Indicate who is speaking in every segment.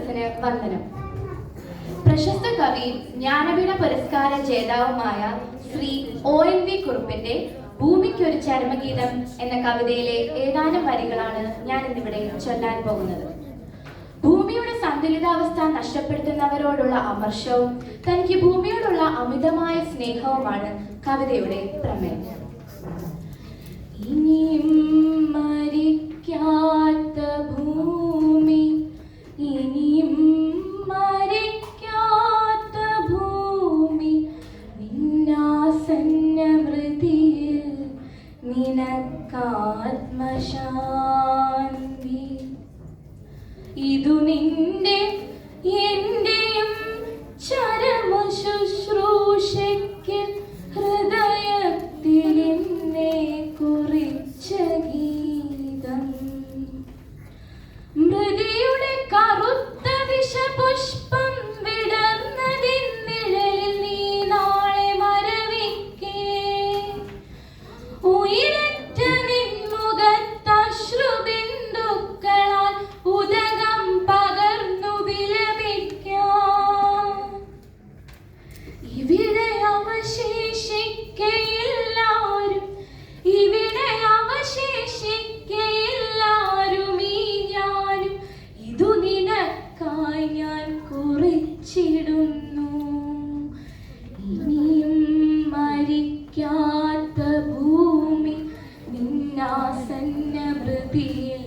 Speaker 1: സദസ്സിന് വന്ദനം. പ്രശസ്ത കവിയും ജ്ഞാനപീഠ പുരസ്കാര ജേതാവുമായ ശ്രീ ONV കുറുപ്പിന്റെ ഭൂമിക്കൊരു ചരമഗീതം എന്ന കവിതയിലെ ഏതാനും വരികളാണ് ഞാൻ ഇന്നിവിടെ ചൊല്ലാൻ പോകുന്നത്. ഭൂമിയുടെ സന്തുലിതാവസ്ഥ നഷ്ടപ്പെടുത്തുന്നവരോടുള്ള അമർഷവും തനിക്ക് ഭൂമിയോടുള്ള അമിതമായ സ്നേഹവുമാണ് കവിതയുടെ പ്രമേയം. ഇനിയും മരിക്കാത്ത ഭൂമി, ഇനിയും മരിക്കാത്ത ഭൂമി, നിന്നാസന്ന മൃതിയിൽ നിനക്കാത്മശാന്തി. ഇതു നിന്റെ എന്റെയും ചരമ ശുശ്രൂഷയ്ക്ക് ഹൃദയത്തിൽ എന്നെ കുറിച്ച ഗീതം. മൃതിയുടെ കറുത്ത വിഷപുഷ്പം വിടർന്നതിൻ നിഴലിൽ നീ നാളെ മരവിക്കേ. ഉയരറ്റ നിൻ മുഖത്തശ്രുബിന്ദുക്കളാൽ ഉദകം പകർന്നു വിലപിക്കാം. ഇവിടെ അവശേഷിക്കയില്ലാരും, ഇവിടെ അവശേഷിക്കയില്ലാരും, ഈ ഞാനും ഇതു നിനക്കായി ഞാൻ കുറിച്ചിടുന്നു. ഇനിയും മരിക്കാത്ത ഭൂമി, നിന്നാസന്ന മൃതിയിൽ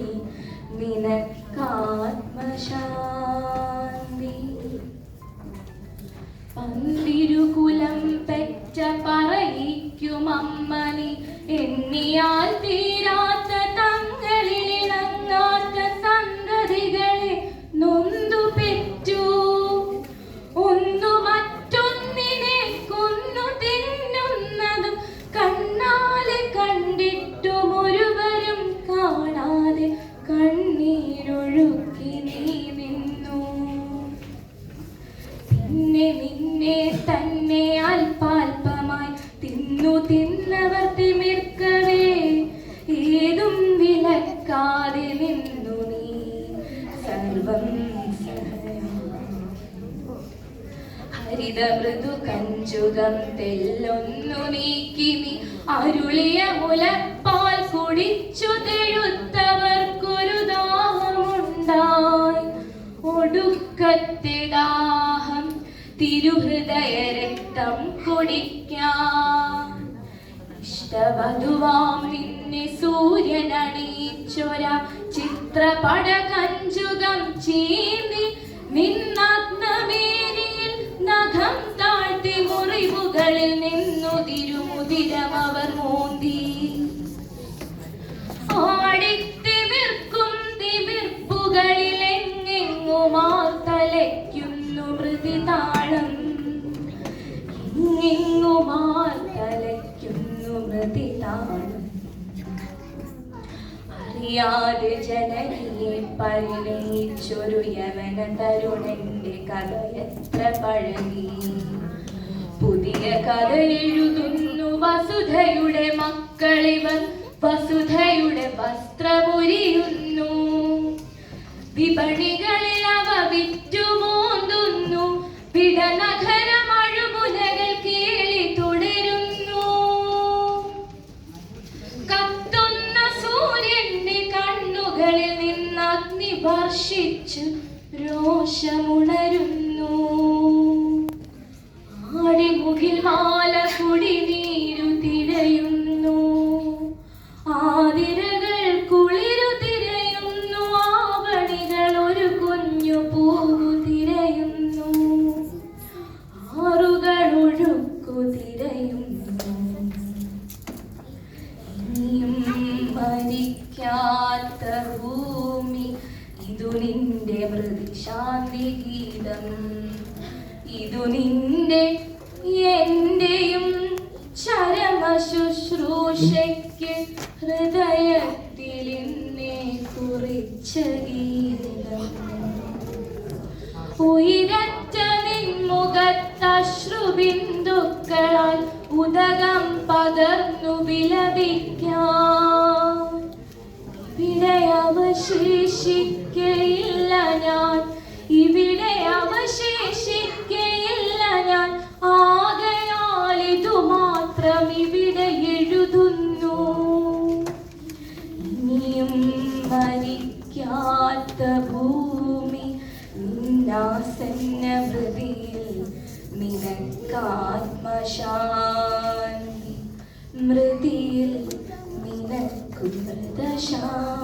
Speaker 1: നിനക്കാത്മശാന്തി. പന്തിരുകുലം പെറ്റ പറയിക്കും അമ്മനി, എണ്ണിയാൽ തീരാത്ത തങ്ങളിലിണങ്ങാത്ത സന്തതികളെ നൊന്തു പെറ്റു. ഒന്നു മറ്റൊന്നിനെ കൊന്നു തിന്നുന്നതും കണ്ണാലെ കണ്ടിട്ടും ഒരുവരും കാണാതെ കണ്ണീരൊഴുക്കി നീ നിന്നു. പിന്നെ നിന്നെ തന്നെ അല്പാൽപമായി തിന്നു തിന്നവർ തിമിർക്കവേ, ഏതും വിലക്കാതെ നിന്നു നീ സർവം ഹരിത മൃദു കഞ്ചുകം തെല്ലൊന്നു നീക്കി നീ അരുളിയ മുലപ്പാൽ കുടിച്ചു തെഴുത്തവർക്കൊരു ദാഹമുണ്ടായി. ഒടുക്കത്തെ ദാഹം തിരുഹൃദയ രക്തം കുടിക്കാൻ. ഇഷ്ടവധുവാം നിന്നെ സൂര്യനണിയിച്ചൊര ചിത്രപട കഞ്ചുകം ചീന്തി നിന്നഗ്നമേനിയിൽ നഖം താഴ്ത്തി മുറിവുകളിൽ നിന്നു തിരുമുതിരം അവർ മോന്തി. ആടിത്തിമിർക്കും തിമിർപ്പുകളിൽ എങ്ങെങ്ങുമാർ തലയ്ക്കുന്നു മൃതിതാളം, എങ്ങെങ്ങുമാർ തലയ്ക്കുന്നു മൃതിതാളം. അറിയാതെ ജനനിയെ പരിണയിച്ചൊരു യവന തരുണന്റെ കഥ എത്ര പഴകി. പുതിയ കഥ എഴുതുന്നു വസുധയുടെ മക്കളിവർ, വസുധയുടെ വസ്ത്രമുരിയുന്നു. വിപണികളിൽ അവ വിറ്റുമോന്തുന്നു, വിടനഗരം അഴുമുലകൾ കേളി തുടരുന്നു. കത്തുന്ന സൂര്യന്റെ കണ്ണുകളിൽ നിന്ന് അഗ്നി വർഷിച്ച് രോഷമുണരുന്നു. ആടിമുകിൽ മാല കുടിനീരു തിരയുന്നു, ആതിരകൾ കുളിരു തിരയുന്നു, ആവണികൾ ഒരു കുഞ്ഞു പൂവു തിരയുന്നു, ആറുകൾ ഒഴുക്കു തിരയുന്നു. ഇനിയും മരിക്കാത്ത ഭൂമി, ഇതു നിന്റെ മൃതിശാന്തി ഗീതം. ഇതു നിന്റെ എന്റെയും ചരമ ശുശ്രൂഷയ്ക്ക് ഹൃദയത്തിൽ എന്നെ കുറിച്ച ഗീതം. ഉയരറ്റ നിൻ മുഖത്തശ്രുബിന്ദുക്കളാൽ ഉദകം പകർന്നു വിലപിക്കാൻ. ഇവിടെ അവശേഷിക്കയില്ല ഞാൻ, ഇവിടെ മൃതശാന്തി മൃതിയിൽ നിനക്കു മൃതശാന്തി.